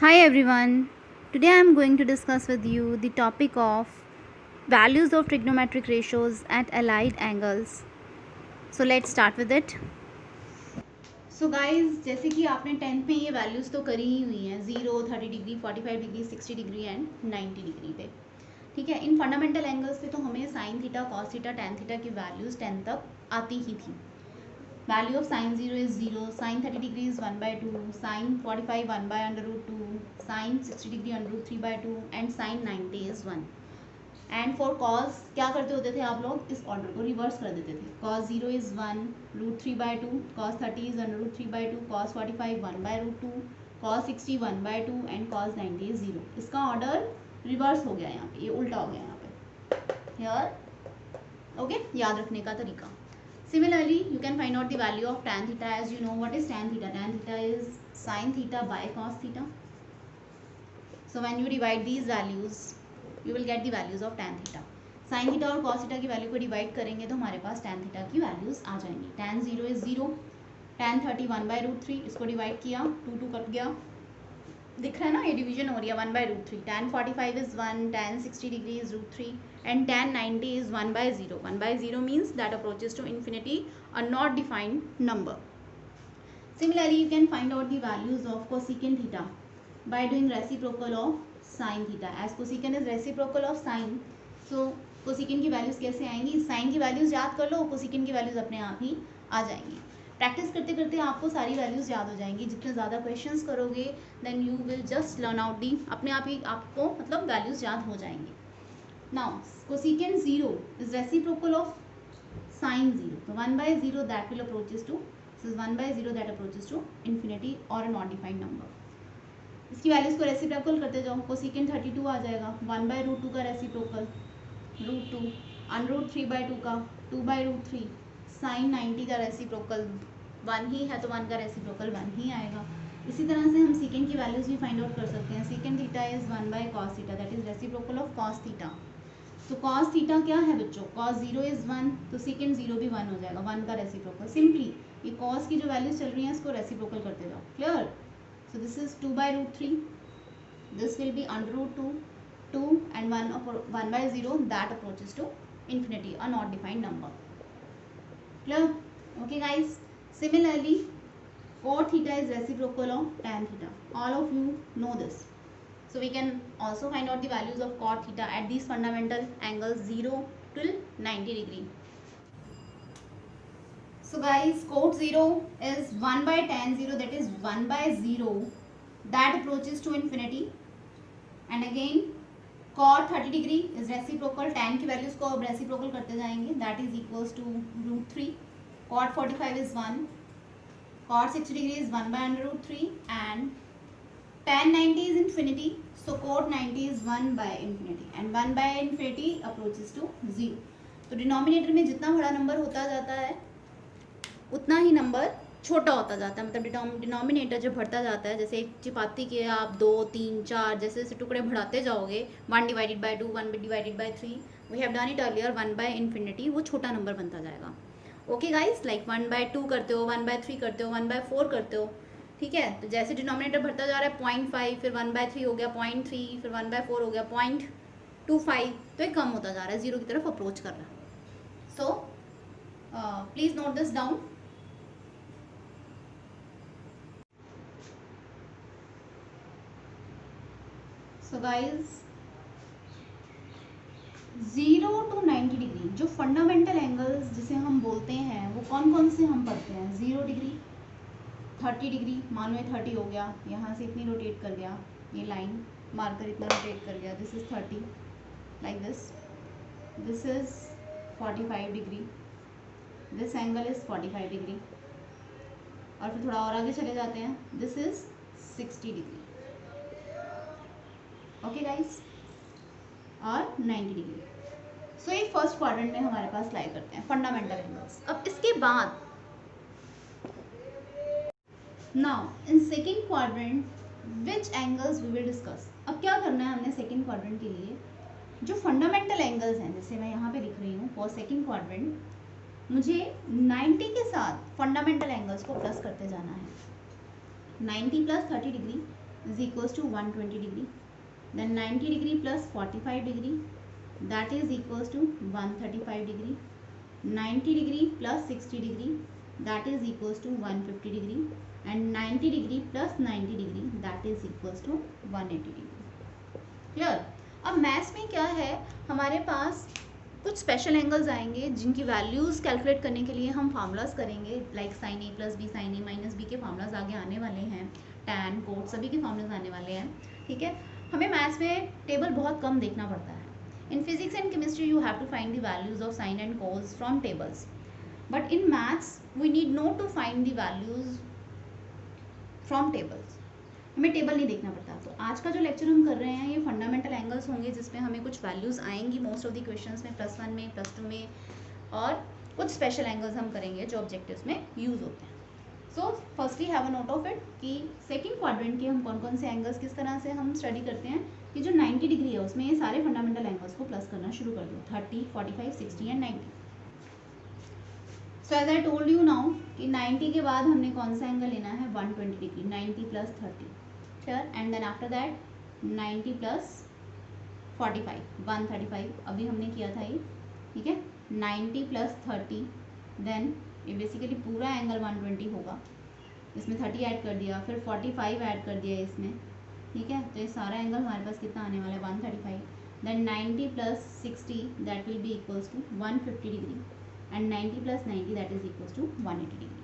Hi everyone. Today I am going to discuss with you the topic of values of trigonometric ratios at allied angles. So let's start with it. So guys, जैसे कि आपने 10th में ये values तो करी ही हुई हैं 0, 30 degree, 45 degree, 60 degree and 90 degree पे. ठीक है, इन फंडामेंटल एंगल्स पे तो हमें sine theta, cos theta, tan theta की वैल्यूज़ 10 तक आती ही थी. Value of sin 0 is 0, sin 30 degree is 1 by 2, sin 45 1 by under root 2, sin 60 degree under root 3 by 2 and sin 90 is 1. And for cos क्या करते होते थे आप लोग, इस ऑर्डर को रिवर्स कर देते थे. Cos 0 is 1 root 3 by 2, cos 30 is under root 3 by 2, cos 45 1 by root 2, cos 60 1 by 2 and cos 90 is 0. इसका ऑर्डर रिवर्स हो गया यहाँ पे, ये उल्टा हो गया यहाँ पे. हियर ओके, याद रखने का तरीका. Similarly, you can find out the value of tan theta. As you know, what is tan theta? Tan theta is sin theta by cos theta. So when you divide these values, you will get the values of tan theta. Sin theta और cos theta की value को divide करेंगे तो हमारे पास tan theta की values आ जाएंगी. tan 0 is 0, tan 30 1 by root 3, इसको divide किया 2 कट गया, दिख रहा है ना, ये डिवीजन हो रही है 1 by root 3. tan 45 is 1, tan 60 degree is root 3 and tan 90 is 1 by 0. 1 by 0 means that approaches to infinity, a not defined number. Similarly, you can find out the values of cosecant theta by doing reciprocal of sin theta. As cosecant is reciprocal of sin, so cosecant की values कैसे आएंगी, sign की values याद कर लो, cosecant की values अपने आप ही आ जाएंगी. प्रैक्टिस करते करते आपको सारी वैल्यूज याद हो जाएंगी. जितने ज़्यादा क्वेश्चंस करोगे then you will just learn out the, अपने आप ही आपको मतलब वैल्यूज याद हो जाएंगी. Now cosecant 0 is reciprocal of sine 0, तो 1 by 0 that will approaches to, this is 1 by 0 that approaches to infinity और अ नॉट डिफाइंड नंबर. इसकी वैल्यूज को रेसिप्रोकल करते जाओ. कोसिकेंट 32 आ जाएगा, 1 by रूट 2 का reciprocal root 2, under root 3 by 2 का 2 by root 3, sign 90 का रेसिप्रोकल 1 ही है तो 1 का रेसिप्रोकल 1 ही आएगा. इसी तरह से हम सीकेंट की वैल्यूज भी फाइंड आउट कर सकते हैं. Secant theta is 1 by cos theta, that is reciprocal of cos theta. तो कॉस थीटा क्या है बच्चों, कॉस 0 इज 1, तो सीकेंट 0 भी 1 हो जाएगा, 1 का रेसिप्रोकल. सिंपली ये कॉस की जो वैल्यूज चल रही हैं इसको रेसिप्रोकल करते जाओ. Clear. So this is 2 by root 3, this will be under root 2 and 1 by 0 that approaches to infinity, a not defined number. Clear. Okay guys, similarly cot theta is reciprocal of tan theta. All of you know this, so we can also find out the values of cot theta at these fundamental angles 0 till 90 degree. So guys, cot 0 is 1 by tan 0, that is 1 by 0 that approaches to infinity. And again cot 30 degree is reciprocal, tan की values को अब reciprocal करते जाएंगे, that is equals to root 3. cot 45 is 1, cot 60 degree is 1 by under root 3 and tan 90 is infinity, so cot 90 is 1 by infinity and 1 by infinity approaches to 0. तो denominator में जितना बड़ा number होता जाता है उतना ही नंबर छोटा होता जाता है. मतलब डिनोमिनेटर जब बढ़ता जाता है, जैसे एक चपाती के आप 2 3 4 जैसे जैसे टुकड़े बढ़ाते जाओगे, 1 divided by 2, 1 divided by 3, we have done it earlier, 1 by infinity, वो छोटा नंबर बनता जाएगा. ओके गाइस, लाइक 1 बाय 2 करते हो, 1 बाय 3 करते हो, 1 बाय 4 करते हो. ठीक है, तो जैसे डिनोमिनेटर बढ़ता जा रहा है 0.5, फिर 1 बाय 3 हो गया 0.3, फिर 1 बाय 4 हो गया 0.25, तो ये कम होता जा रहा है, जीरो की तरफ अप्रोच कर रहा है. सो please note this down. So guys 0 to 90 degree जो फंडामेंटल एंगल्स जिसे हम बोलते हैं वो कौन कौन से हम पढ़ते हैं. 0 डिग्री, 30 डिग्री, मान लो ये 30 हो गया, यहाँ से इतनी रोटेट कर गया, ये लाइन मार्कर इतना रोटेट कर गया, this is 30 like this. This is 45 degree, this angle is 45 degree, और फिर थोड़ा और आगे चले जाते हैं, this is 60 degree. Okay guys, और 90 डिग्री. सो ये फर्स्ट क्वाड्रेंट में हमारे पास लाई करते हैं फंडामेंटल एंगल्स. अब इसके बाद now in second quadrant which angles we will discuss. अब क्या करना है हमने सेकेंड क्वाड्रेंट के लिए, जो फंडामेंटल एंगल्स हैं, जैसे मैं यहाँ पे लिख रही हूँ फॉर सेकेंड क्वाड्रेंट, मुझे 90 के साथ फंडामेंटल एंगल्स को प्लस करते जाना है. 90 plus 30 degree is equals to 120 degree. Then 90 degree plus 45 degree, that is equals to 135 degree. 90 degree plus 60 degree, that is equals to 150 degree. And 90 degree plus 90 degree, that is equals to 180 degree. Clear? अब maths में क्या है, हमारे पास कुछ special angles आएंगे जिनकी values calculate करने के लिए हम फार्मूलाज करेंगे, लाइक साइन ए प्लस बी, साइन ए माइनस बी के फार्मूलाज आगे आने वाले हैं, टैन, कोट, सभी के फार्मूलाज आने वाले हैं. ठीक है, हमें मैथ्स में टेबल बहुत कम देखना पड़ता है. In physics and chemistry you have to find the values of sine and cos from tables, but in maths we need not to find the values from tables. हमें टेबल नहीं देखना पड़ता. तो आज का जो लेक्चर हम कर रहे हैं ये फंडामेंटल एंगल्स होंगे, जिसमें हमें कुछ वैल्यूज़ आएंगी मोस्ट ऑफ द क्वेश्चंस में, +1 में, +2 में, और कुछ स्पेशल एंगल्स हम करेंगे जो ऑब्जेक्टिव्स में यूज़ होते हैं. So firstly have a note of it कि सेकंड क्वाड्रेंट के हम कौन कौन से एंगल्स किस तरह से हम स्टडी करते हैं. कि जो 90 डिग्री है उसमें ये सारे फंडामेंटल एंगल्स को प्लस करना शुरू कर दो, 30, 45, 60 and 90. So as I told you now कि 90 के बाद हमने कौन सा एंगल लेना है, 120 degree, 90 plus 30. Sure, and then after that 90 plus 45, 135 अभी हमने किया था ये. ठीक है, 90 plus 30, देन ये बेसिकली पूरा एंगल 120 होगा. इसमें 30 ऐड कर दिया, फिर 45 ऐड कर दिया इसमें. ठीक है, तो ये सारा एंगल हमारे पास कितना आने वाला है, 135. Then 90 plus 60 that will be equals to 150 degree, and 90 plus 90 that is equals to 180 degree.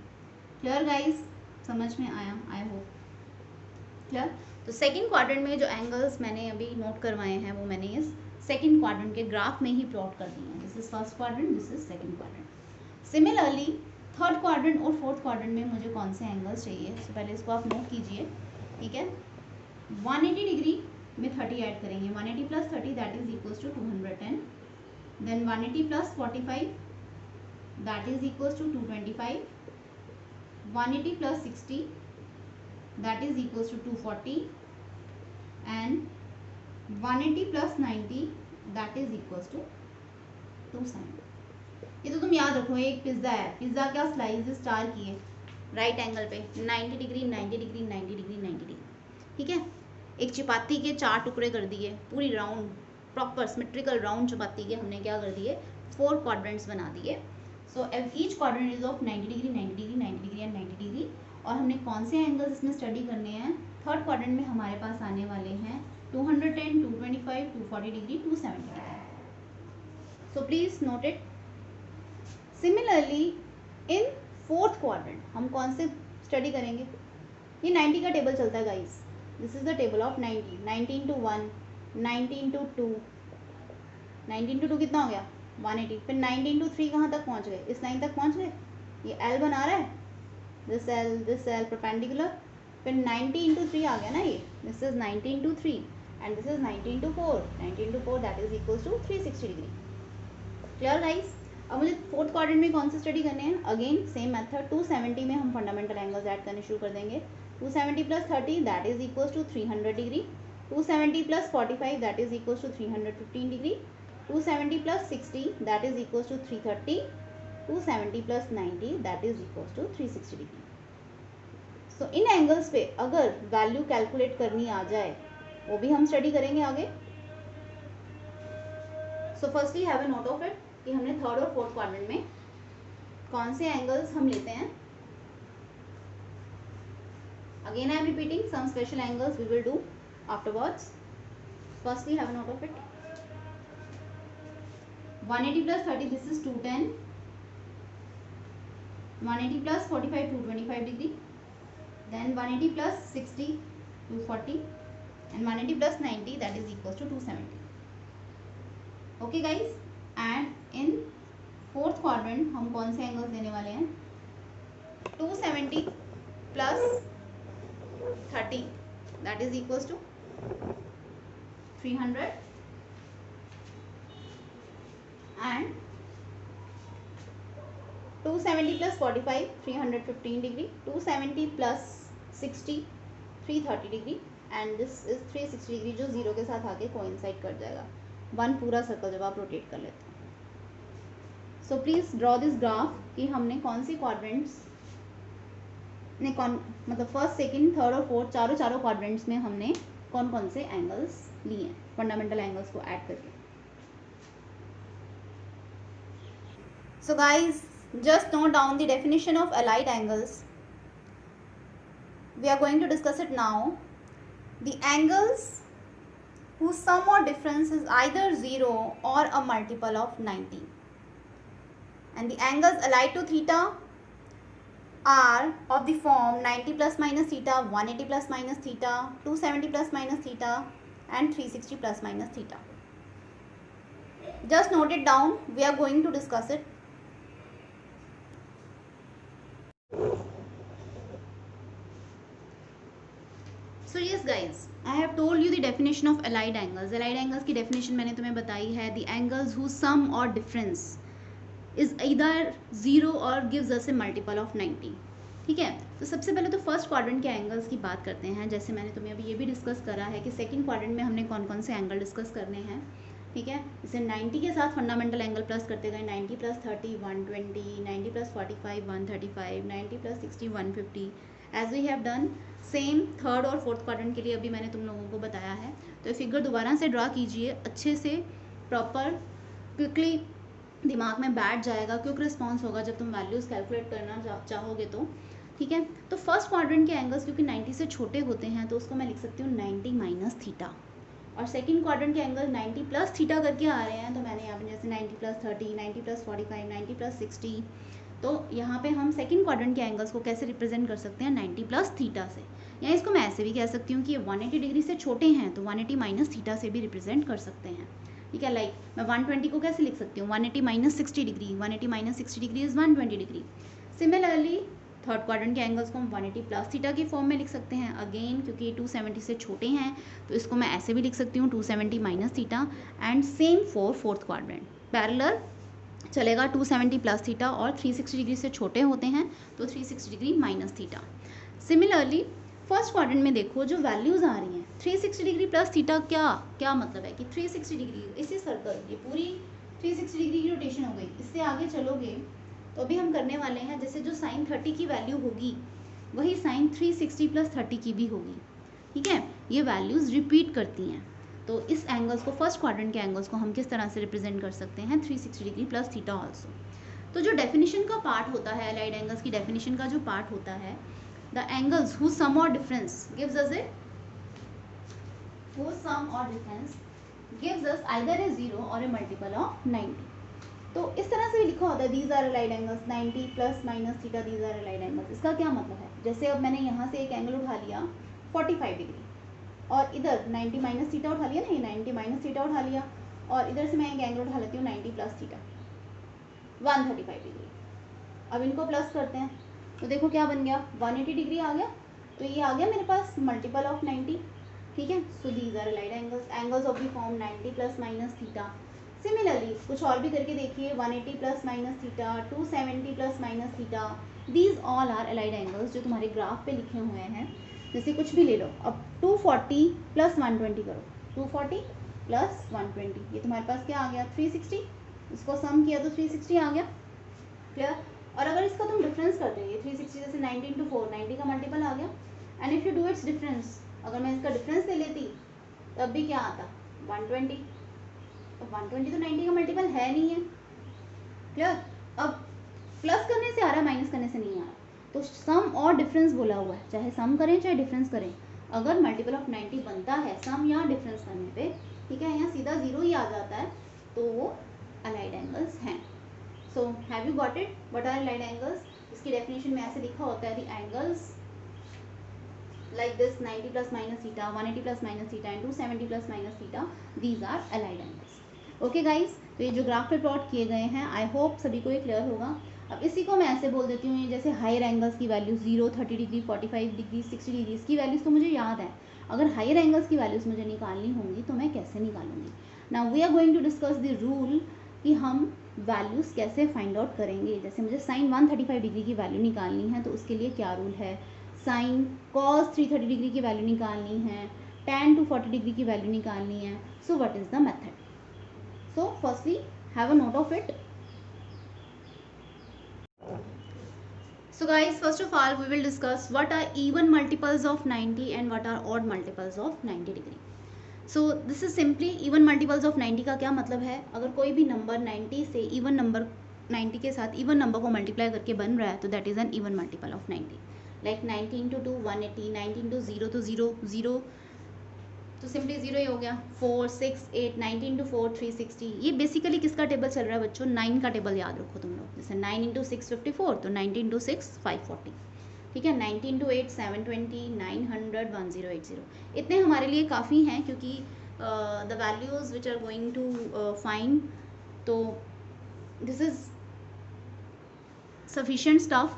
Clear guys? समझ में आया? I hope clear. तो सेकंड क्वाड्रेंट में जो एंगल्स मैंने अभी नोट करवाए हैं वो मैंने इस सेकंड क्वाड्रेंट के ग्राफ में ही प्लॉट कर दिए हैं. This is first quadrant, this is second quadrant. Similarly third quadrant और फोर्थ क्वाड्रेंट में मुझे कौन से एंगल्स चाहिए, तो पहले इसको आप नोट कीजिए. ठीक है, 180 डिग्री में 30 ऐड करेंगे, 180 plus 30 that is equals to 210. Then 180 plus 45 that is equals to 225. 180 plus 60 that is equals to 240, and 180 plus 90 that is equals to 270. ये तो तुम याद रखो, एक पिज्ज़ा है, पिज्ज़ा क्या स्लाइस स्टार की है राइट एंगल पे, 90 डिग्री, 90 डिग्री, 90 डिग्री, 90 डिग्री. ठीक है, एक चपाती के 4 टुकड़े कर दिए, पूरी राउंड प्रॉपर सिमेट्रिकल राउंड चपाती के हमने क्या कर दिए, 4 क्वाड्रेंट्स बना दिए. So each quadrant is of 90 degree, 90 degree, 90 degree and 90 degree. और हमने कौन से एंगल्स इसमें स्टडी करने हैं, थर्ड क्वाड्रेंट में हमारे पास आने वाले हैं 210, 225, 240 degree, 270 degree. So please note it. Similarly in fourth quadrant हम कौन से स्टडी करेंगे, ये 90 का टेबल चलता है guys. This is the table of 90. 90 into 1, 90 into 2, 90 into 2 कितना हो गया, 180. फिर 90 into 3 कहाँ तक पहुँच गए, इस लाइन तक पहुँच गए. ये L बना रहा है, this L perpendicular. फिर 90 into 3 आ गया ना ये, this is 90 into 3 and this is 90 into 4, 90 into 4 that is equals to 360 degree. Clear guys? अब मुझे फोर्थ क्वाड्रेंट में कौन से स्टडी करने हैं, अगेन सेम मेथड. 270 में हम फंडामेंटल एंगल्स ऐड करने शुरू कर देंगे. 270 plus 30 that is equals to 300 degree. 270 plus 45 that is equals to 315 degree. 270 plus 60 that is equals to 330. 270 plus 90 that is equals to 360 degree. So in angles पे अगर value calculate करनी आ जाए वो भी हम स्टडी करेंगे आगे. सो firstly have a note of it कि हमने थर्ड और फोर्थ क्वाड्रेंट में कौन से एंगल्स हम लेते हैं. Again I am repeating some special angles we will do afterwards. Firstly have a note of it. 180 plus 30 this is 210. 180 plus 45 225 degree. Then 180 plus 60 240 and 180 plus 90 that is equals to 270. Okay guys, and in fourth quadrant हम कौन से angles देने वाले हैं, 270 plus 30 that is equals to 300 and 270 plus 45 315 degree. 270 plus 60 330 degree and this is 360 degree जो zero के साथ आके कोइंसाइड कर जाएगा. वन पूरा सर्कल जब आप रोटेट कर लेते हैं. So please draw this graph कि हमने कौन सी क्वाड्रेंट्स ने कौन मतलब फर्स्ट सेकंड थर्ड और फोर्थ चारों क्वाड्रेंट्स में हमने कौन कौन से एंगल्स लिए हैं फंडामेंटल एंगल्स को ऐड करके. So guys, just note down the definition of allied angles. We are going to discuss it now. The angles whose sum or difference is either 0 or a multiple of 90. And the angles allied to theta are of the form 90 plus minus theta, 180 plus minus theta, 270 plus minus theta and 360 plus minus theta. Just note it down. We are going to discuss it. So yes guys, I have told you the definition of allied angles. Allied angles की definition मैंने तुम्हें बताई है. The angles whose sum or difference is either 0 or gives us a multiple of 90. ठीक है. तो सबसे पहले तो फर्स्ट क्वाड्रेंट के एंगल्स की बात करते हैं. जैसे मैंने तुम्हें अभी ये भी डिस्कस करा है कि सेकंड क्वाड्रेंट में हमने कौन कौन से एंगल डिस्कस करने हैं. ठीक है. जैसे 90 के साथ फंडामेंटल एंगल प्लस करते गए. 90 plus 30 120, 90 plus 45 135, 90 plus 60 150. As we have done same third और फोर्थ क्वाड्रेंट के लिए अभी मैंने तुम लोगों को बताया है. तो फिगर दोबारा से ड्रा कीजिए अच्छे से, प्रॉपर, क्विकली दिमाग में बैठ जाएगा. क्विक रिस्पॉन्स होगा जब तुम वैल्यूज़ कैलकुलेट करना चाहोगे तो. ठीक है. तो फर्स्ट क्वाड्रेंट के एंगल्स क्योंकि 90 से छोटे होते हैं तो उसको मैं लिख सकती हूँ 90 माइनस थीटा. और सेकंड क्वाड्रेंट के एंगल 90 प्लस थीटा करके आ रहे हैं. तो मैंने यहाँ पे जैसे 90 प्लस 30, 90 प्लस 45, 90 प्लस 60. तो यहाँ पे हम सेकंड क्वाड्रेंट के एंगल्स को कैसे रिप्रेजेंट कर सकते हैं 90 प्लस थीटा से. या इसको मैं ऐसे भी कह सकती हूँ कि ये 180 डिग्री से छोटे हैं तो 180 माइनस थीटा से भी रिप्रेजेंट कर सकते हैं. ठीक है. लाइक मैं 120 को कैसे लिख सकती हूँ 180 minus 60 degree. 180 minus 60 degree is 120 degree. Similarly third quadrant के एंगल्स को हम 180 प्लस थीटा की फॉर्म में लिख सकते हैं. अगेन क्योंकि ये 270 से छोटे हैं तो इसको मैं ऐसे भी लिख सकती हूँ 270 minus theta. And same for fourth quadrant parallel चलेगा 270 प्लस थीटा. और 360 डिग्री से छोटे होते हैं तो 360 degree minus theta. Similarly first quadrant में देखो जो वैल्यूज़ आ रही हैं 360 डिग्री प्लस थीटा. क्या मतलब है कि 360 डिग्री इसी सर्कल ये पूरी 360 डिग्री की रोटेशन हो गई. इससे आगे चलोगे तो अभी हम करने वाले हैं जैसे जो साइन 30 की वैल्यू होगी वही साइन 360 प्लस 30 की भी होगी. ठीक है. ये वैल्यूज़ रिपीट करती हैं. तो इस एंगल्स को फर्स्ट क्वाड्रेंट के एंगल्स को हम किस तरह से रिप्रेजेंट कर सकते हैं 360 डिग्री प्लस थीटा ऑल्सो. तो जो डेफिनेशन का पार्ट होता है अलाइड एंगल्स की डेफिनेशन का जो पार्ट होता है द एंगल्स हुज सम और डिफरेंस गिव्स अस आइदर ए 0 और ए मल्टीपल ऑफ 90. तो इस तरह से भी लिखा होता है these are allied angles 90 plus minus theta these are allied angles. इसका क्या मतलब है जैसे अब मैंने यहाँ से एक एंगल उठा लिया 45 डिग्री और इधर 90 माइनस थीटा उठा लिया ना. ये 90 माइनस थीटा उठा लिया और इधर से मैं एक एंगल उठा लेती हूँ 90 प्लस थीटा 135 डिग्री. अब इनको प्लस करते हैं तो देखो क्या बन गया 180 डिग्री आ गया. तो ये आ गया मेरे पास मल्टीपल ऑफ 90. ठीक है. So these are allied angles of the form 90 plus minus theta. Similarly कुछ और भी करके देखिए 180 plus minus theta, 270 plus minus theta. These all are allied angles जो तुम्हारे ग्राफ पे लिखे हुए हैं. जैसे कुछ भी ले लो. अब 240 प्लस 120 करो. 240 प्लस 120 ये तुम्हारे पास क्या आ गया 360. इसको सम किया तो 360 आ गया. क्लियर. और अगर इसका तुम डिफरेंस करते हो ये 360 जैसे 90 इंटू 4 90 का मल्टीपल आ गया. And if you do it's difference अगर मैं इसका डिफरेंस ले लेती तब भी क्या आता 120. तो 120 तो 90 का मल्टीपल है नहीं है. क्लियर. अब प्लस करने से आ रहा है माइनस करने से नहीं आ रहा. तो सम और डिफरेंस बोला हुआ है चाहे सम करें चाहे डिफरेंस करें. अगर मल्टीपल ऑफ 90 बनता है सम या डिफरेंस करने पे. ठीक है. यहाँ सीधा 0 ही आ जाता है तो वो अलाइड एंगल्स हैं. So have you got it. What are allied angles. इसकी डेफिनेशन में ऐसे लिखा होता है the angles like this 90 plus minus theta, 180 plus minus theta and 270 plus minus theta, these are allied angles. Okay guys. तो ये जो ग्राफ पे प्लॉट किए गए हैं आई होप सभी को ये क्लियर होगा. अब इसी को मैं ऐसे बोल देती हूँ जैसे हायर एंगल्स की वैल्यूज 0, 30 डिग्री, 45 डिग्री, 60 डिग्री इसकी वैल्यूज़ तो मुझे याद है. अगर हायर एंगल्स की वैल्यूज़ मुझे निकालनी होंगी तो मैं कैसे निकालूंगी. Now we are going to discuss the rule कि हम वैल्यूज़ कैसे फाइंड आउट करेंगे. जैसे मुझे साइन 135 डिग्री की वैल्यू निकालनी है तो उसके लिए क्या रूल है. साइन कॉस 330 डिग्री की वैल्यू निकालनी है. tan 240 डिग्री की वैल्यू निकालनी है. So what is the method. So firstly have a note of it. So guys, first of all, we will discuss what are even multiples of 90 and what are odd multiples of 90 degree. So this is simply even multiples of 90 का क्या मतलब है, अगर कोई भी number 90 से even number 90 के साथ इवन नंबर को मल्टीप्लाई करके बन रहा है तो that is an even multiple of 90. Like 90 into 2 180, 90 into 0 तो 0 0 तो सिंपली 0 ही हो गया. 4 6 8, 90 इंटू 4 360. ये बेसिकली किसका टेबल चल रहा है बच्चों, 9 का टेबल याद रखो तुम लोग. जैसे 9 इंटू 6 54, तो 90 इंटू 6 540. ठीक है. 90 इंटू 8 720, 900 1080. इतने हमारे लिए काफ़ी हैं क्योंकि the values which are going to find, तो दिस इज़ सफिशिएंट स्टफ.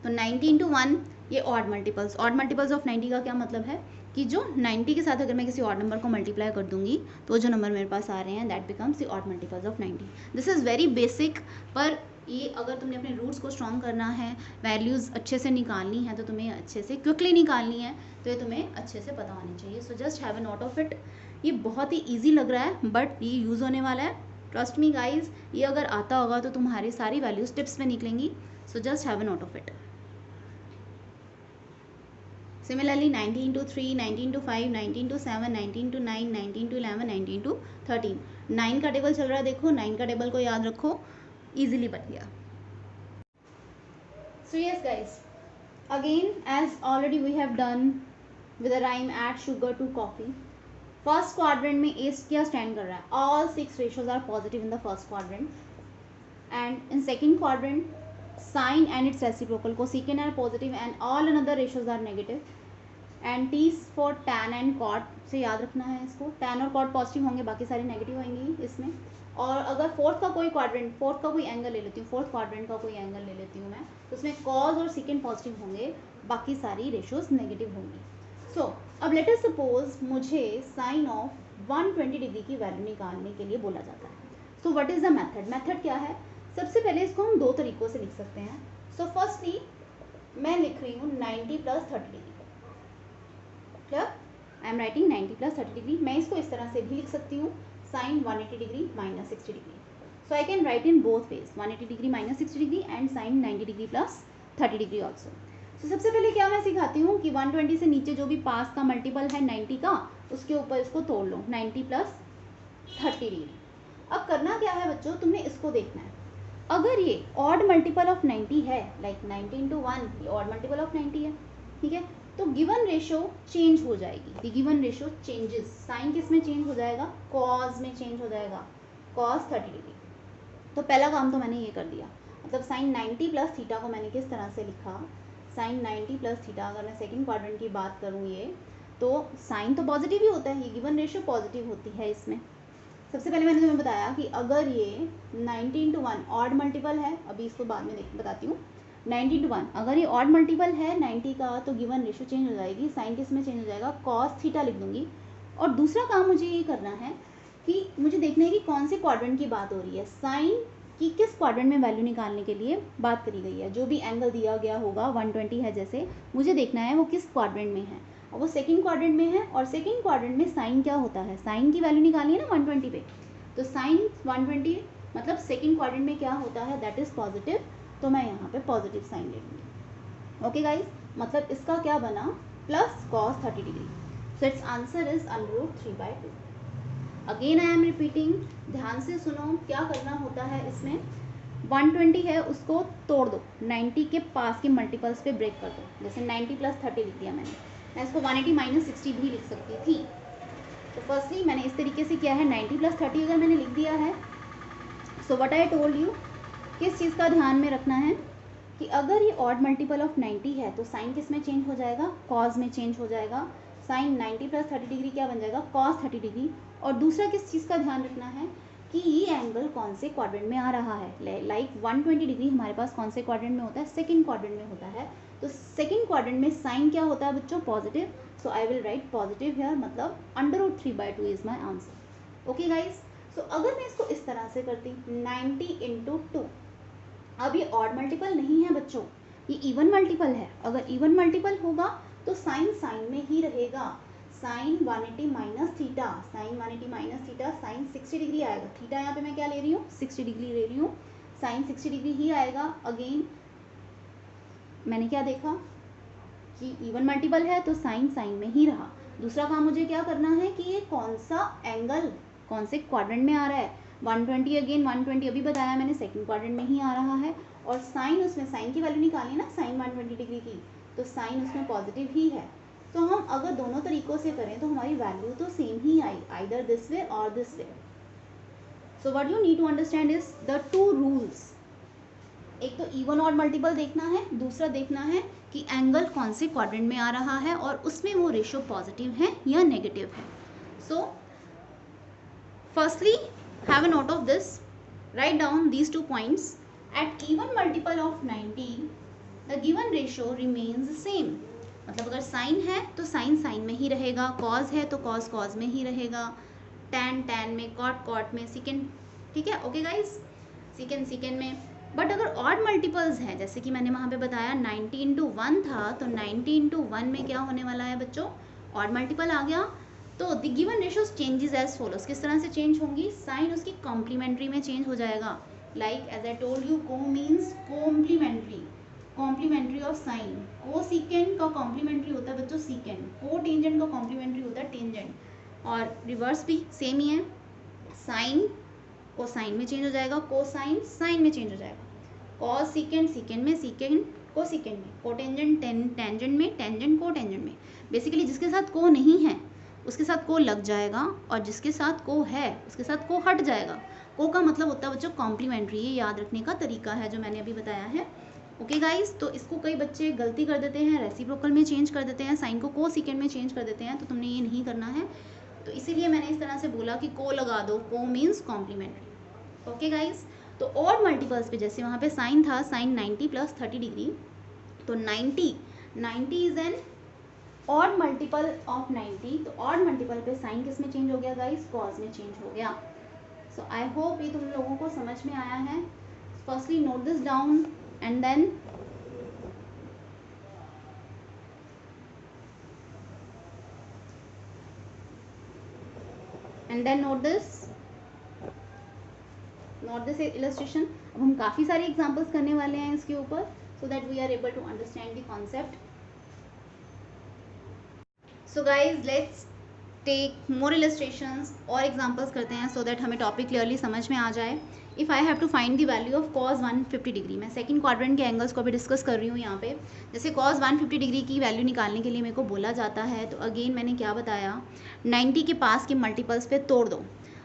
तो 90 इंटू 1 ये odd multiples. Odd multiples of 90 का क्या मतलब है कि जो 90 के साथ अगर मैं किसी ऑड नंबर को मल्टीप्लाई कर दूंगी तो जो नंबर मेरे पास आ रहे हैं that becomes the odd multiples of 90. This is very basic, पर ये अगर तुमने अपने रूट्स को स्ट्रॉन्ग करना है, वैल्यूज़ अच्छे से निकालनी है, तो तुम्हें अच्छे से क्विकली निकालनी है, तो ये तुम्हें अच्छे से पता होनी चाहिए. सो just have a note of it. ये बहुत ही ईजी लग रहा है बट ये यूज़ होने वाला है. ट्रस्ट मी गाइज, ये अगर आता होगा तो तुम्हारी सारी वैल्यूज़ टिप्स में निकलेंगी. सो just have a note of it. Similarly 90 into 3, 90 into 5, 90 into 7, 90 into 9, 90 into 11, 90 into 13. 9 का टेबल चल रहा है, देखो 9 का टेबल को याद रखो, इजीली बन गया. So yes guys, again as already we have done with the rhyme add sugar to coffee. First quadrant में ए क्या स्टैंड कर रहा है, all 6 ratios are positive in the first quadrant. And in second quadrant sine and its reciprocal cosecant are positive and all another ratios are negative. And T for tan and cot से याद रखना है इसको, tan और cot positive होंगे, बाकी सारे negative होंगी इसमें. और अगर फोर्थ का कोई क्वाड्रेंट, फोर्थ का कोई एंगल ले लेती हूँ, फोर्थ क्वाड्रेंट का कोई एंगल ले लेती हूँ मैं, तो उसमें कॉज और सेकेंड पॉजिटिव होंगे, बाकी सारी रेशियोज नेगेटिव होंगी. सो अब लेट अस सपोज मुझे साइन ऑफ 120 डिग्री की वैल्यू निकालने के लिए बोला जाता है. सो what is the method. Method क्या है, सबसे पहले इसको हम दो तरीकों से लिख सकते हैं. सो फर्स्टली मैं लिख रही हूँ 90 plus 30 degree. Clear, I am writing 90 plus 30 degree. मैं इसको इस तरह से भी लिख सकती हूँ, sine 180 degree minus 60 degree. So I can write in both ways, 180 degree minus 60 degree and sine 90 degree plus 30 degree also. तो सबसे पहले क्या मैं सिखाती हूँ कि 120 से नीचे जो भी पास का मल्टीपल है 90 का, उसके ऊपर इसको तोड़ लो, 90 प्लस 30 डिग्री. अब करना क्या है बच्चों, तुमने इसको देखना है. अगर ये ऑड मल्टीपल ऑफ 90 है, लाइक 90 इंटू 1 ये ऑड मल्टीपल ऑफ 90 है, ठीक है, तो गिवन रेशियो चेंज हो जाएगी. The given ratio changes. Sine किस में चेंज हो जाएगा, कॉज में चेंज हो जाएगा, कॉज 30 डिग्री. तो पहला काम तो मैंने ये कर दिया, मतलब साइन 90 प्लस थीटा को मैंने किस तरह से लिखा, साइन 90 प्लस थीटा. अगर मैं सेकंड क्वाड्रेंट की बात करूँ ये, तो साइन तो पॉजिटिव ही होता है, ये गिवन रेशियो पॉजिटिव होती है इसमें. सबसे पहले मैंने तुम्हें बताया कि अगर ये 90 इंटू 1 ऑड मल्टीपल है, अभी इसको बाद में बताती हूँ, 90 इंटू 1 अगर ये ऑड मल्टीपल है 90 का, तो गिवन रेशियो चेंज हो जाएगी, साइन किस में चेंज हो जाएगा, कॉस थीटा लिख दूंगी. और दूसरा काम मुझे ये करना है कि मुझे देखना है कि कौन से क्वाड्रेंट की बात हो रही है, साइन कि किस क्वाड्रेंट में वैल्यू निकालने के लिए बात करी गई है. जो भी एंगल दिया गया होगा 120 है जैसे, मुझे देखना है वो किस क्वाड्रेंट में है, और वो सेकंड क्वाड्रेंट में है. और सेकंड क्वाड्रेंट में साइन क्या होता है, साइन की वैल्यू निकालनी है ना 120 पे, तो साइन 120 मतलब सेकंड क्वाड्रेंट में क्या होता है, दैट इज़ पॉजिटिव, तो मैं यहाँ पे पॉजिटिव साइन ले लूँगी. ओके गाइज, मतलब इसका क्या बना, plus cos 30 degree. So it's answer is √3/2. Again I am repeating, ध्यान से सुनो क्या करना होता है इसमें. 120 है उसको तोड़ दो, 90 के पास के मल्टीपल्स पे ब्रेक कर दो. जैसे 90 प्लस 30 लिख दिया मैंने, मैं इसको 180 माइनस 60 भी लिख सकती थी. तो फर्स्टली मैंने इस तरीके से किया है, 90 प्लस 30 अगर मैंने लिख दिया है. So what I told you, किस चीज़ का ध्यान में रखना है कि अगर ये ऑड मल्टीपल ऑफ 90 है तो साइन किस में चेंज हो जाएगा, कॉज में चेंज हो जाएगा. साइन 90 प्लस 30 डिग्री क्या बन जाएगा, कॉस 30 डिग्री. और दूसरा किस चीज़ का ध्यान रखना है कि ये एंगल कौन से क्वाड्रेंट में आ रहा है. लाइक 120 डिग्री हमारे पास कौन से क्वाड्रेंट में होता है, सेकंड क्वाड्रेंट में होता है. तो सेकंड क्वाड्रेंट में साइन क्या होता है बच्चों, positive. So I will write positive here, मतलब √3/2 is my answer. Okay guys, so अगर मैं इसको इस तरह से करती 90 इंटू 2, अब ये ऑड मल्टीपल नहीं है बच्चों, ये इवन मल्टीपल है. अगर इवन मल्टीपल होगा तो साइन साइन में ही रहेगा, sine 180 minus theta, sine 180 minus theta, sine 60 degree आएगा. थीटा यहाँ पे मैं क्या ले रही हूँ, 60 डिग्री ले रही हूँ, साइन 60 डिग्री ही आएगा. अगेन मैंने क्या देखा कि इवन मल्टीपल है तो साइन साइन में ही रहा। दूसरा काम मुझे क्या करना है कि ये कौन सा एंगल कौन से क्वाड्रेंट में आ रहा है। 120 अगेन 120 अभी बताया मैंने सेकंड क्वाड्रेंट में ही आ रहा है, और साइन उसमें साइन की वैल्यू निकाली ना, साइन 120 डिग्री की, तो साइन उसमें पॉजिटिव ही है। तो हम अगर दोनों तरीक़ों से करें तो हमारी वैल्यू तो सेम ही आई, आइदर दिस वे और this way. So what you need to understand is the two rules. एक तो इवन और मल्टीपल देखना है, दूसरा देखना है कि एंगल कौन से क्वाड्रेंट में आ रहा है और उसमें वो रेशियो पॉजिटिव है या नेगेटिव है। So firstly have a note of this, write down these 2 points. At even multiple of 90 the given ratio remains same. मतलब अगर साइन है तो साइन साइन में ही रहेगा, कॉज है तो कॉज कॉज में ही रहेगा, टैन टैन में, कॉट कॉट में, सिकेंड, ठीक है, ओके गाइज, सिकेंड सिकेंड में। बट अगर ऑड मल्टीपल्स हैं, जैसे कि मैंने वहाँ पे बताया 90 इंटू 1 था, तो 90 इंटू 1 में क्या होने वाला है बच्चों, ऑड मल्टीपल आ गया। तो the given ratios changes as follows, किस तरह से चेंज होंगी, साइन उसकी कॉम्प्लीमेंट्री में चेंज हो जाएगा। Like as I told you, co means complementary, complementary of sine. Cosecant का कॉम्प्लीमेंट्री होता है बच्चों सीकेंड, को टेंजेंट का कॉम्प्लीमेंट्री होता है टेंजेंट, और रिवर्स भी सेम ही है, साइन कोसाइन में चेंज हो जाएगा, कोसाइन साइन में चेंज हो जाएगा, कॉस सीकेंड सीकेंड में, सीकेंड को सीकेंड में, कोटेंजेंट टेंजेंट में, टेंजेंट को टेंजेंट में। बेसिकली जिसके साथ को नहीं है उसके साथ को लग जाएगा, और जिसके साथ को है उसके साथ को हट जाएगा। को का मतलब होता है बच्चों कॉम्प्लीमेंट्री, ये याद रखने का तरीका है जो मैंने अभी बताया है। ओके गाइस, तो इसको कई बच्चे गलती कर देते हैं, रेसिप्रोकल में चेंज कर देते हैं, साइन को सीकेंड में चेंज कर देते हैं, तो तुमने ये नहीं करना है। तो इसीलिए मैंने इस तरह से बोला कि को लगा दो, को मीन्स कॉम्प्लीमेंट्री। ओके गाइस, तो ऑड मल्टीपल्स पे जैसे वहाँ पे साइन था, साइन 90 प्लस 30 डिग्री, तो 90 is an odd multiple of 90, तो ऑड मल्टीपल पे साइन किस में चेंज हो गया गाइस, कॉस में चेंज हो गया। सो आई होप ये तुम लोगों को समझ में आया है। Firstly note this down and then note this illustration. अब हम काफ़ी सारे एग्जांपल्स करने वाले हैं इसके ऊपर, so that we are able to understand the concept. So guys let's take more illustrations और एग्जांपल्स करते हैं, सो दैट हमें टॉपिक क्लियरली समझ में आ जाए। If I have to find the value of cos 150 degree, मैं सेकंड क्वाड्रेंट के एंगल्स को अभी डिस्कस कर रही हूँ यहाँ पे। जैसे कॉस 150 डिग्री की वैल्यू निकालने के लिए मेरे को बोला जाता है, तो अगेन मैंने क्या बताया, 90 के पास के मल्टीपल्स पे तोड़ दो।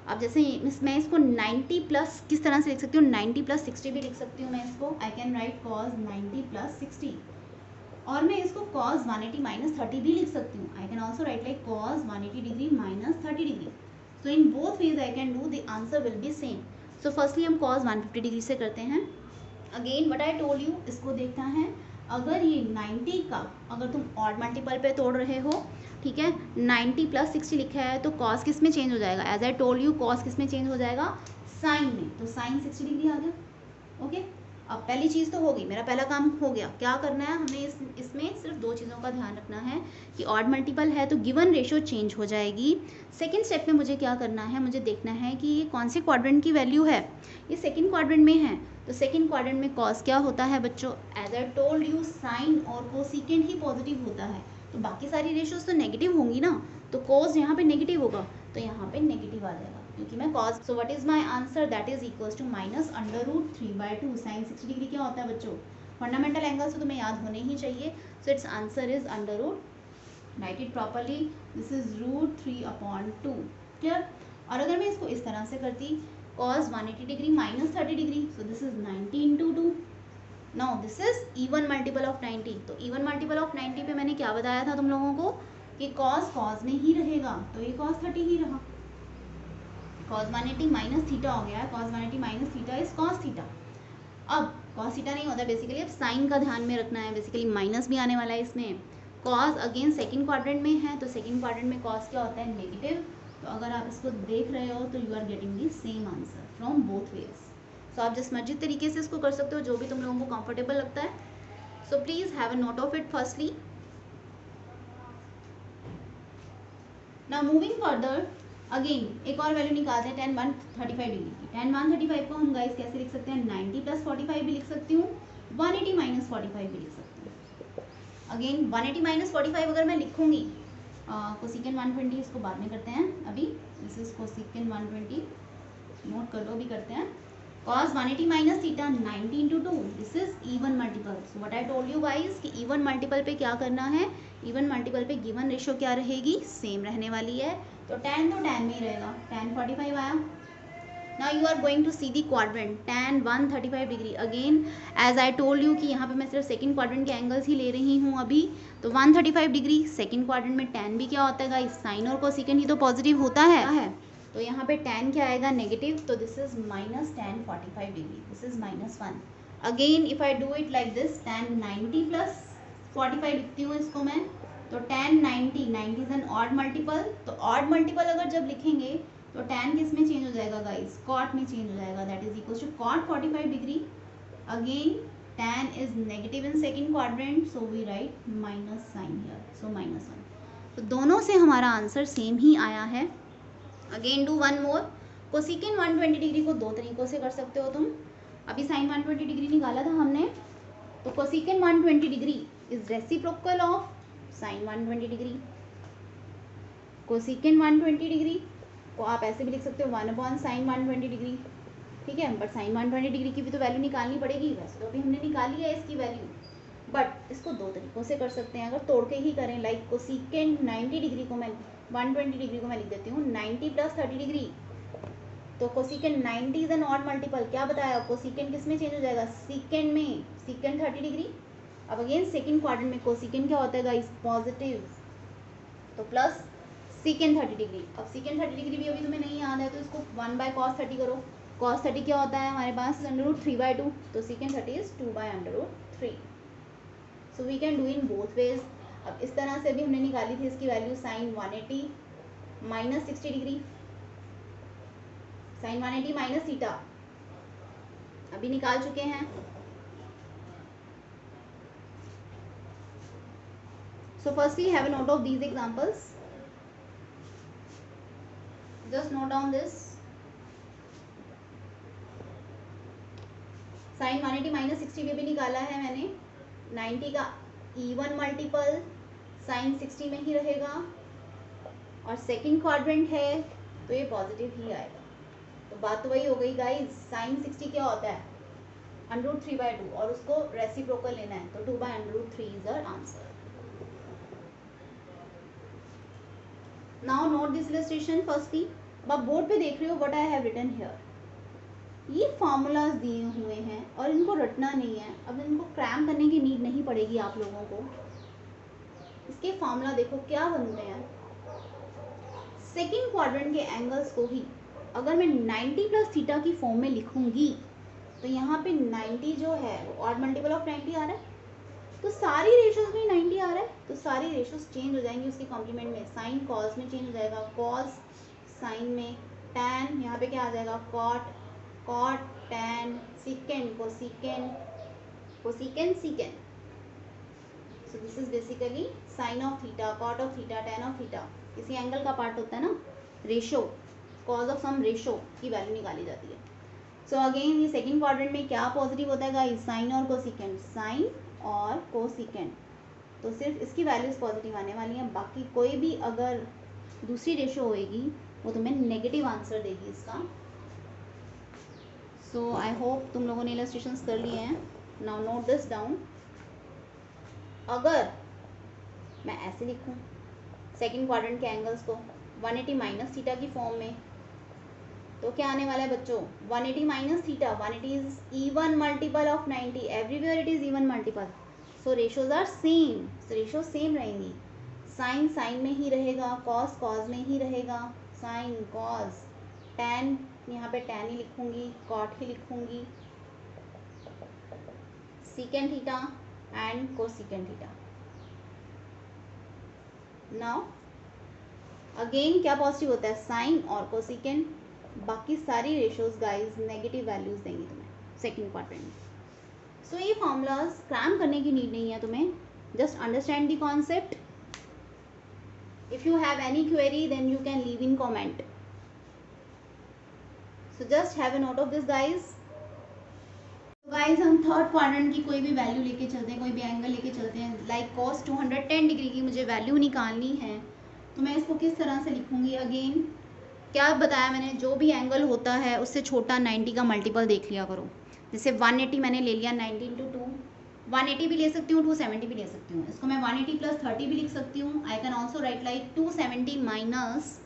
अब जैसे मैं इसको 90 प्लस किस तरह से लिख सकती हूँ, 90 प्लस 60 भी लिख सकती हूँ मैं इसको। आई कैन राइट कॉस 90 प्लस 60, और मैं इसको cos 180 माइनस 30 भी लिख सकती हूँ। I can also write like cos 180 degree minus 30 degree. So in both ways I can do, the answer will be same. So firstly हम cos 150 डिग्री से करते हैं। Again what I told you, इसको देखना है, अगर ये 90 का अगर तुम ऑड मल्टीपल पे तोड़ रहे हो, ठीक है, 90 प्लस 60 लिखा है, तो cos किस में चेंज हो जाएगा, as I told you cos किस में चेंज हो जाएगा, साइन में, तो साइन 60 डिग्री आ गया। ओके, अब पहली चीज़ तो होगी, मेरा पहला काम हो गया। क्या करना है हमें, इसमें सिर्फ दो चीज़ों का ध्यान रखना है कि ऑड मल्टीपल है तो गिवन रेशियो चेंज हो जाएगी। सेकंड स्टेप में मुझे क्या करना है, मुझे देखना है कि ये कौन से क्वाड्रेंट की वैल्यू है। ये सेकंड क्वाड्रेंट में है, तो सेकंड क्वाड्रेंट में कॉस क्या होता है बच्चों, as I told you sine और कोसेकेंट ही पॉजिटिव होता है, तो बाकी सारी रेशियोज तो नेगेटिव होंगी ना, तो कोस यहाँ पे नेगेटिव होगा, तो यहाँ पे नेगेटिव आ जाएगा क्योंकि मैं cos। So what is my answer, that is equals to minus under root 3/2। Sine 60 degree क्या होता है बच्चों, फंडामेंटल एंगल्स तो तुम्हें याद होने ही चाहिए। So it's answer is under root, right it properly, this is root 3/2। Clear. और अगर मैं इसको इस तरह से करती, cos 180 degree minus 30 degree, so this is 90 into 2। Now this is even multiple of 90, तो इवन मल्टीपल ऑफ 90 पे मैंने क्या बताया था तुम लोगों को कि cos cos में ही रहेगा, तो ये cos 30 ही रहा, cos 180 माइनस थीटा हो गया है, cos 180 minus theta is cos theta. अब cos थीटा नहीं होता बेसिकली, अब साइन का ध्यान में रखना है, बेसिकली माइनस भी आने वाला है इसमें। cos अगेन सेकंड क्वाड्रेंट में है, तो सेकंड क्वाड्रेंट में cos क्या होता है, नेगेटिव। तो अगर आप इसको देख रहे हो तो you are getting the same answer from both ways. So आप जिस मर्जी तरीके से इसको कर सकते हो, जो भी तुम लोगों को कंफर्टेबल लगता है। So please have a note of it firstly. Now moving further, again एक और वैल्यू निकालते हैं tan 135 डिग्री की। tan 135 को हम गाइस कैसे लिख सकते हैं, 90 प्लस 45 भी लिख सकती हूँ, 180 माइनस 45 भी लिख सकती हूँ। अगेन 180 माइनस 45 अगर मैं लिखूंगी, कोसिकेंट 120 इसको बाद में करते हैं, अभी दिस इज कोसिकेंट 120, नोट कर लो, अभी करते हैं। cos 180 minus theta 90 into 2, this is even multiple. So what I told you guys कि इवन मल्टीपल पे क्या करना है, इवन मल्टीपल पे गिवन रेशियो क्या रहेगी, सेम रहने वाली है। तो tan में ही रहेगा, tan 45 आया। Now you are going to see the quadrant, tan 135 degree. Again as I told you कि यहाँ पे मैं सिर्फ सेकंड क्वाड्रेंट के एंगल्स ही ले रही हूँ अभी। तो 135 डिग्री सेकंड क्वाड्रेंट में tan भी क्या होता है गाइस, साइन और कोसिकेंट ही तो पॉजिटिव होता है। तो यहाँ पे tan क्या आएगा, नेगेटिव। तो this is minus tan 45 degree, this is -1। Again if I do it like this, tan 90 plus 45 लिखती हूँ इसको मैं। तो tan 90 is an odd multiple. तो ऑड मल्टीपल अगर जब लिखेंगे तो tan किस में चेंज हो जाएगा गाइस, कॉट में चेंज हो जाएगा, that is equal to cot 45 degree. Again tan is negative in second quadrant, so we write minus sign here, so -1। तो दोनों से हमारा आंसर सेम ही आया है। Again do one more. Cosecant 120 degree को दो तरीकों से कर सकते हो तुम। अभी साइन 120 डिग्री निकाला था हमने, तो cosecant 120 degree is reciprocal of sign 120 degree. Cosecant 120 degree को आप ऐसे भी लिख सकते हो 1 साइन 120 डिग्री, ठीक है। बट साइन 120 डिग्री की भी तो वैल्यू निकालनी पड़ेगी, वैसे तो अभी हमने निकाली है इसकी वैल्यू, बट इसको दो तरीकों से कर सकते हैं अगर तोड़ के ही करें। लाइक कोसिकेंट 90 डिग्री को मैं 120 डिग्री को मैं लिख देती हूँ 90 प्लस 30 डिग्री। तो cosecant 90 is an odd multiple, क्या बताया, कोसिकेंट किस में चेंज हो जाएगा, सीकेंट में, सीकेंट 30 डिग्री। अब अगेन सेकेंड क्वाड्रेंट में कोसिकेंट क्या होता है गाइस, पॉजिटिव, तो प्लस सीकेंट 30 डिग्री। अब सीकेंट 30 डिग्री भी अभी तुम्हें नहीं याद है तो इसको 1/cos 30 करो। cos 30 क्या होता है हमारे पास, √3/2, तो secant 30 is 2/√3। So we can do in both ways. अब इस तरह से भी हमने निकाली थी इसकी value, sine 180 minus 60 degree, sine 180 minus theta अभी निकाल चुके हैं। So firstly have a note of these examples, just note down this. Sine 180 minus 60 भी निकाला है मैंने, 90 का इवन मल्टीपल साइन 60 में ही रहेगा, और सेकंड क्वाड्रेंट है तो ये पॉजिटिव ही आएगा। तो बात तो वही हो गई गाइस, साइन 60 क्या होता है, √3/2, और उसको रेसिप्रोकल लेना है, तो 2/√3 is our answer. Now note this illustration firstly. अब आप बोर्ड पे देख रहे हो what I have written here, ये फार्मूलाज दिए हुए हैं और इनको रटना नहीं है। अब इनको क्रैम करने की नीड नहीं पड़ेगी आप लोगों को। इसके फार्मूला देखो क्या बनते हैं। सेकेंड क्वाड्रेंट के एंगल्स को ही अगर मैं 90 प्लस थीटा की फॉर्म में लिखूंगी, तो यहाँ पे 90 जो है वो ऑड मल्टीपल ऑफ 90 आ रहा है, तो सारी रेशियोज में 90 आ रहा है, तो सारी रेशियोज चेंज हो जाएंगी उसके कॉम्प्लीमेंट में। साइन कॉस में चेंज हो जाएगा, कॉस साइन में, टैन यहाँ पे क्या आ जाएगा, cot, cot tan, secant cosecant, cosecant secant. So this is basically sine of theta, cot of theta, tan of theta, किसी एंगल का पार्ट होता है ना, ratio, cos of some ratio की वैल्यू निकाली जाती है। सो अगेन ये सेकंड क्वाड्रेंट में क्या पॉजिटिव होता है गाइस, साइन और कोसिकेंड, साइन और कोसिकेंड, तो सिर्फ इसकी वैल्यूज पॉजिटिव आने वाली हैं। बाकी कोई भी अगर दूसरी रेशो होएगी वो तुम्हें नेगेटिव आंसर देगी इसका। सो आई होप तुम लोगों ने इलस्ट्रेशंस कर लिए हैं। Now note this down. अगर मैं ऐसे लिखूं सेकंड क्वाड्रेंट के एंगल्स को 180 माइनस थीटा की फॉर्म में, तो क्या आने वाला है बच्चों, 180 minus theta, 180 is even multiple of 90, everywhere it is even multiple, so ratios are same, so ratio same रहेंगी। साइन साइन में ही रहेगा, कॉस कॉस में ही रहेगा, साइन कॉस, टैन यहाँ पे टैन ही लिखूंगी, कॉट ही लिखूंगी, secant theta and cosecant theta. Now again क्या पॉजिटिव होता है, साइन और कोसिकेंड, बाकी सारी रेशियोज गाइस नेगेटिव वैल्यूज देंगी तुम्हें सेकंड क्वाड्रेंट में। सो ये फॉर्मूलाज क्रैम करने की नीड नहीं है तुम्हें, just understand the concept. If you have any query then you can leave in comment. So just have a note of this guys. Guys हम थर्ड क्वाड्रेंट की कोई भी वैल्यू लेके चलते हैं, कोई भी एंगल लेके चलते हैं, लाइक कॉस 210 डिग्री की मुझे वैल्यू निकालनी है, तो मैं इसको किस तरह से लिखूंगी? अगेन क्या बताया मैंने, जो भी एंगल होता है उससे छोटा 90 का मल्टीपल देख लिया करो। जैसे 180 मैंने ले लिया, 90 इंटू 2, 180 भी ले सकती हूँ, 270 भी ले सकती हूँ, इसको मैं 180 प्लस 30 भी लिख सकती हूँ। I can also write like 270 minus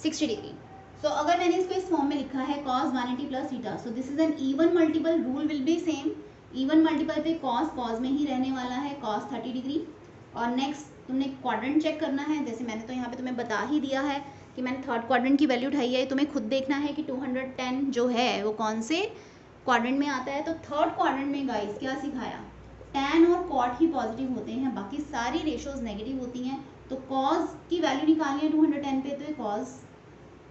60 degree. So अगर मैंने इसको इस फॉर्म में लिखा है cos 180 plus theta, so this is an even multiple, rule will be same. Even multiple पे cos में ही रहने वाला है, cos 30 डिग्री। और नेक्स्ट तुमने क्वाड्रेंट चेक करना है, जैसे मैंने तो यहाँ पे तुम्हें बता ही दिया है कि मैंने थर्ड क्वाड्रेंट की वैल्यू उठाई है। तुम्हें खुद देखना है कि 210 जो है वो कौन से क्वाड्रेंट में आता है। तो थर्ड क्वाड्रेंट में गाइस क्या सिखाया, tan और cot ही पॉजिटिव होते हैं, बाकी सारी रेशोज नेगेटिव होती हैं। तो cos की वैल्यू निकालनी है 210 पे, तो ये cos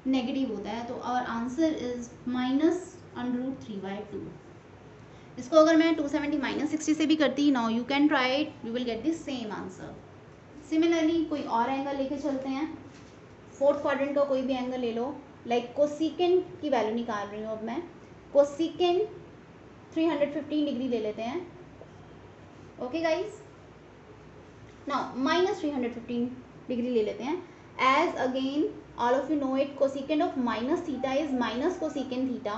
नेगेटिव होता है। तो आवर आंसर इज -√3/2। इसको अगर मैं 270 माइनस 60 से भी करती, now you can try it, you will get the same answer. Similarly कोई और एंगल लेके चलते हैं, फोर्थ क्वाड्रेंट का कोई भी एंगल ले लो, लाइक कोसिकेंट की वैल्यू निकाल रही हूँ अब मैं। कोसिकेंट 315 डिग्री ले लेते हैं। ओके गाइज, नाउ -315 डिग्री ले लेते हैं। As again all of you know it, cosecant of minus theta is minus cosecant theta.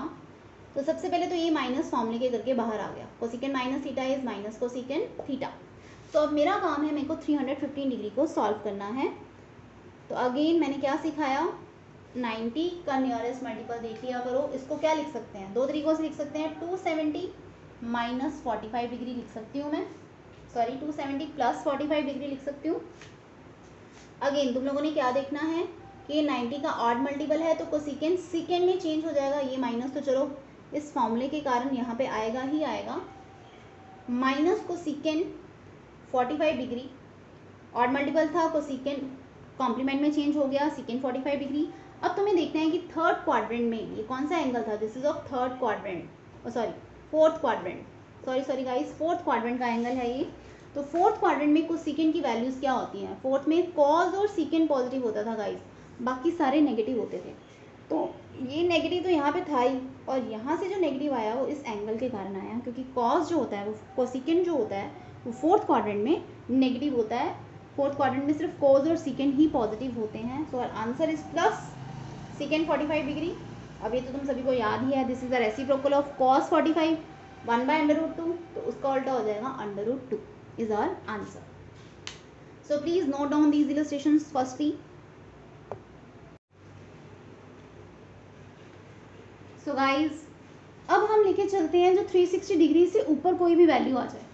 तो सबसे पहले तो ये माइनस फॉर्मूले के करके बाहर आ गया, cosecant minus theta is minus cosecant theta. तो अब मेरा काम है, मेरे को 315 डिग्री को सॉल्व करना है। तो अगेन मैंने क्या सिखाया, 90 का नियरेस्ट मल्टीपल देख लिया करो। इसको क्या लिख सकते हैं, दो तरीकों से लिख सकते हैं, 270 माइनस 45 डिग्री लिख सकती हूँ मैं, सॉरी 270 प्लस 45 डिग्री लिख सकती हूँ। अगेन तुम लोगों ने क्या देखना है कि 90 का ऑड मल्टीपल है, तो कोसिकेंट सीकेंड में चेंज हो जाएगा। ये माइनस तो चलो इस फॉर्मूले के कारण यहाँ पे आएगा ही आएगा, minus cosecant 45 degree odd multiple था, कोसिकेंट कॉम्प्लीमेंट में चेंज हो गया, सीकेंट 45 डिग्री। अब तुम्हें देखना है कि थर्ड क्वाड्रेंट में ये कौन सा एंगल था, this is of third quadrant, sorry fourth quadrant, sorry guys, fourth quadrant का एंगल है ये। तो फोर्थ क्वाड्रेंट में कुछ सीकेंट की वैल्यूज क्या होती हैं, फोर्थ में कॉज और सीकेंट पॉजिटिव होता था गाइस, बाकी सारे नेगेटिव होते थे। तो ये नेगेटिव तो यहाँ पे था ही, और यहाँ से जो नेगेटिव आया वो इस एंगल के कारण आया, क्योंकि कॉज जो होता है वो कोसिकेंट जो होता है वो फोर्थ क्वाड्रेंट में नेगेटिव होता है। फोर्थ क्वाड्रेंट में सिर्फ कोज और सीकेंट ही पॉजिटिव होते हैं। So answer is plus secant 45 degree. अब ये तो तुम सभी को याद ही है, this is the reciprocal of cos 45, 1/√2, तो उसका उल्टा हो जाएगा √2 is our answer. So please note down these illustrations firstly. So guys अब हम लेके चलते हैं जो 360 डिग्री से ऊपर कोई भी वैल्यू आ जाए,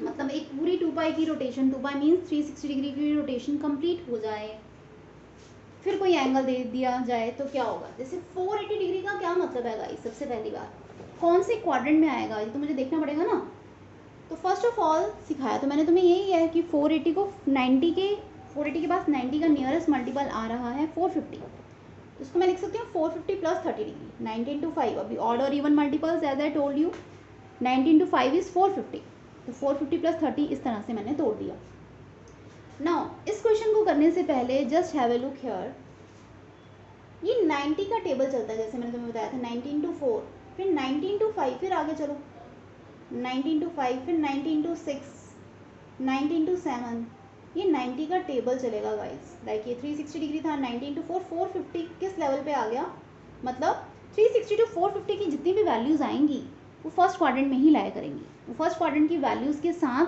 मतलब एक पूरी 2π की रोटेशन, 2π मीन्स 360 डिग्री की रोटेशन कंप्लीट हो जाए, फिर कोई एंगल दे दिया जाए तो क्या होगा। जैसे 480 डिग्री का क्या मतलब है गाइस, सबसे पहली बात कौन से क्वाड्रेंट में आएगा ये तो मुझे देखना पड़ेगा ना। तो फर्स्ट ऑफ ऑल सिखाया तो मैंने तुम्हें यही है कि 480 को 90 के 480 के पास 90 का नियरेस्ट मल्टीपल आ रहा है 450, तो इसको मैं लिख सकती हूँ 450 प्लस 30 डिग्री, 90 इंटू 5, अभी ऑड और even multiples as I told you, 90 into 5 is 450, तो 450 प्लस 30 इस तरह से मैंने तोड़ दिया। नाउ इस क्वेश्चन को करने से पहले just have a look here, ये 90 का टेबल चलता है, जैसे मैंने तुम्हें बताया था 90 इंटू 4, फिर 90 इंटू 5, फिर आगे चलो 90 इंटू 5, फिर 90 इंटू 6, 90 इंटू 7, ये 90 का टेबल चलेगा गाइस। लाइक ये 360 डिग्री था, 90 इंटू 4, 450 किस लेवल पे आ गया, मतलब 360 टू 450 की जितनी भी वैल्यूज़ आएंगी वो फर्स्ट क्वाड्रेंट में ही लाया करेंगी। वो फर्स्ट क्वाड्रेंट की वैल्यूज़ के साथ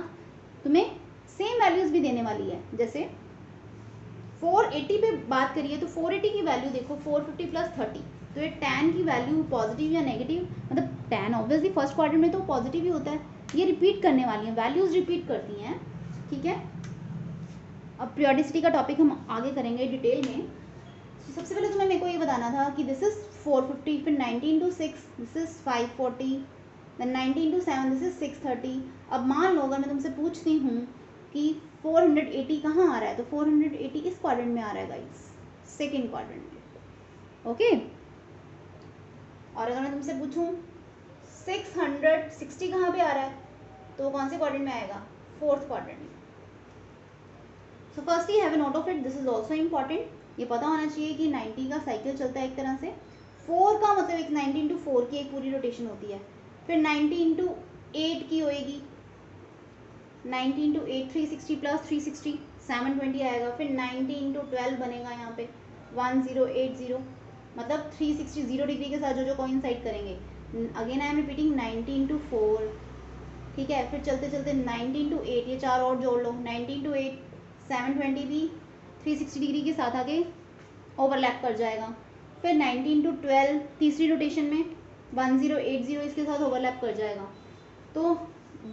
तुम्हें सेम वैल्यूज़ भी देने वाली है। जैसे 480 पे बात करिए तो 480 की वैल्यू देखो 450 प्लस 30, तो ये tan की वैल्यू पॉजिटिव या नेगेटिव, मतलब tan ऑब्वियसली फर्स्ट क्वाड्रेंट में तो पॉजिटिव ही होता है, ये रिपीट करने वाली हैं, वैल्यूज़ रिपीट करती हैं, ठीक है। अब पीरियोडिसिटी का टॉपिक हम आगे करेंगे डिटेल में। सबसे पहले तुम्हें मेरे को ये बताना था कि दिस इज 450, फिर 90 into 6 this is 540, then 90 into 7 this is 630। अब मान लो अगर मैं तुमसे पूछती हूँ कि 480 कहाँ आ रहा है, तो 480 इस क्वाड्रेंट में आ रहा है गाइस, सेकेंड क्वाड्रेंट में, ओके। और अगर मैं तुमसे पूछूं 660 कहाँ पे आ रहा है, तो वो कौन से क्वाड्रेंट में आएगा, फोर्थ क्वाड्रेंट में। सो firstly have a note of it, this is also important, ये पता होना चाहिए कि 90 का साइकिल चलता है एक तरह से 4 का मतलब एक 90 इंटू 4 की एक पूरी रोटेशन होती है, फिर 90 इंटू 8 की होएगी, 90 इंटू 8 360 प्लस 360 720 आएगा, फिर 90 इंटू 12 बनेगा यहाँ पे 1080, मतलब 360 0 डिग्री के साथ जो जो कोइंसाइड करेंगे। Again I am repeating 90 into 4, ठीक है, फिर चलते चलते 90 इंटू 8, ये 4 और जोड़ लो, 90 इंटू 8 720 भी 360 डिग्री के साथ आगे ओवरलैप कर जाएगा, फिर 90 इंटू 12 तीसरी रोटेशन में 1080 इसके साथ ओवरलैप कर जाएगा। तो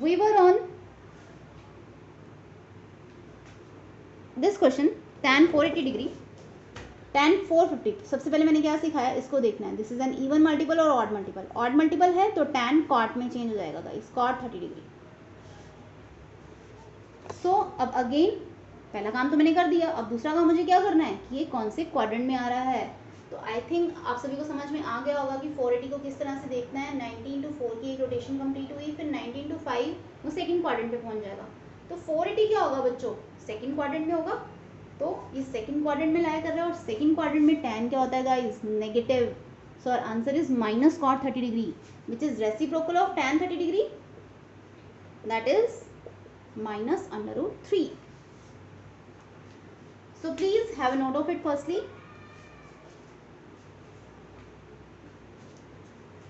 we were on this question tan 480 degree, tan 450। सबसे पहले मैंने क्या सिखाया, इसको देखना है, this is an even multiple और ऑड मल्टीपल। ऑड मल्टीपल है तो tan cot में चेंज हो जाएगा गाइस, cot 30 डिग्री। सो अब अगेन पहला काम तो मैंने कर दिया, अब दूसरा काम मुझे क्या करना है कि ये कौन से क्वाड्रेंट में आ रहा है। तो आई थिंक आप सभी को समझ में आ गया होगा कि 480 को किस तरह से देखना है। 90 इंटू 4 की एक रोटेशन कंप्लीट हुई, फिर 90 इंटू 5 वो सेकेंड क्वाड्रेंट पे पहुंच जाएगा। तो 480 क्या होगा बच्चों, सेकेंड क्वाड्रेंट में होगा। तो ये सेकेंड क्वाड्रेंट में लाया कर रहा है, और सेकेंड क्वाड्रेंट में tan क्या होता है guys, negative. So our answer is minus cot 30 degree which is reciprocal of tan 30 degree, that is minus under root 3. So please have a note of it firstly.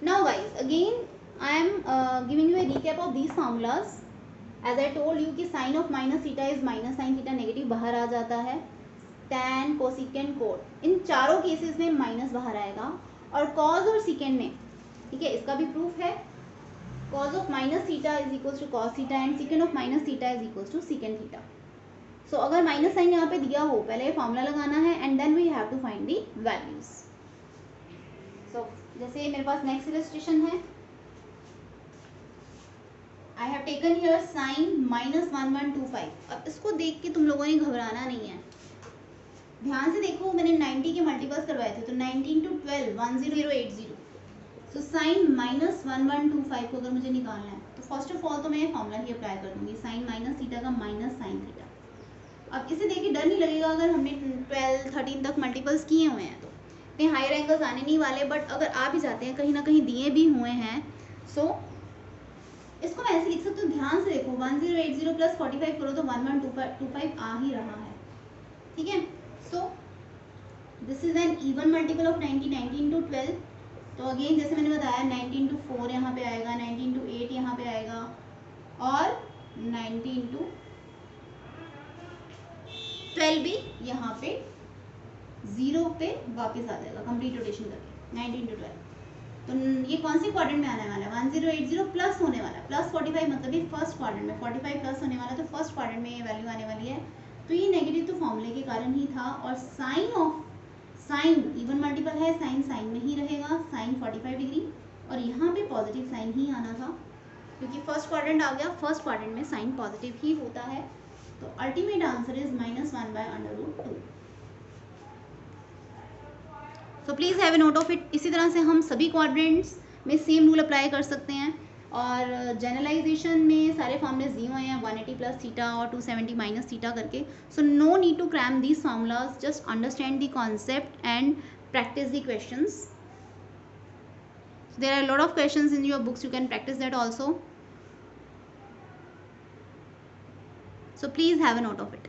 Now guys, again I am giving you a recap of these formulas. As I told you कि sin of minus theta is minus sin theta, negative बाहर आ जाता है, tan cosecant cot इन चारों cases में minus बाहर आएगा, और cos और secant में, ठीक है, इसका भी प्रूफ है, cos of minus theta is equals to cos theta and secant of minus theta is equals to secant theta. So अगर माइनस साइन यहाँ पे दिया हो, पहले फॉर्मूला लगाना है and then we have to find the values. So जैसे मेरे पास नेक्स्ट इलस्ट्रेशन है, I have taken here sine minus 1125। अब इसको देख के तुम लोगों ने घबराना नहीं है, ध्यान से देखो, मैंने 90 के मल्टीपल्स करवाए थे, तो 90 इंटू 12 1080। सो साइन माइनस 1125 को अगर मुझे निकालना है तो फर्स्ट ऑफ ऑल तो मैं फॉर्मूला ही अप्लाई कर दूंगी, साइन माइनस थीटा का माइनस साइन थीटा। अब इसे देखिए डर नहीं लगेगा, अगर हमने 12 13 तक मल्टीपल्स किए हुए हैं तो इतने हायर एंगल्स आने नहीं वाले, बट अगर आ भी जाते हैं, कहीं ना कहीं दिए भी हुए हैं, सो इसको मैं ऐसे लिख सकती हूँ, ध्यान से देखो, 1080 प्लस 45 करो तो 1125 आ ही रहा है, ठीक है। सो this is an even multiple of 90, 90 into 12। तो अगेन जैसे मैंने बताया 90 इंटू 4 यहाँ पे आएगा, 90 इंटू 8 यहाँ पे आएगा, और 90 इंटू 12 भी यहाँ पे 0 पे वापस आ जाएगा कंप्लीट रोटेशन करके, 90 इंटू 12। तो ये कौन से क्वाड्रेंट में आने वाला है, 1080 प्लस होने वाला है, प्लस 45 मतलब ये फर्स्ट क्वाड्रेंट में, 45 प्लस होने वाला है, तो फर्स्ट क्वाड्रेंट में ये वैल्यू आने वाली है। तो ये नेगेटिव तो फॉर्मूले के कारण ही था, और sine of sine even multiple है, साइन साइन में ही रहेगा, साइन 45 डिग्री, और यहाँ पे पॉजिटिव साइन ही आना था क्योंकि फर्स्ट क्वाड्रेंट आ गया, फर्स्ट क्वाड्रेंट में साइन पॉजिटिव ही होता है। तो ultimate answer is -1/√2। So please have a note of it. इसी तरह से हम सभी क्वाड्रेंट्स में सेम रूल अप्लाई कर सकते हैं, और जनरलाइजेशन में सारे फॉर्मूले दिए हुए हैं, 180 प्लस थीटा और 270 माइनस थीटा करके। So no need to cram these formulas, just understand the concept and practice the questions. So there are a lot of questions in your books, you can practice that also. So please have a note of it.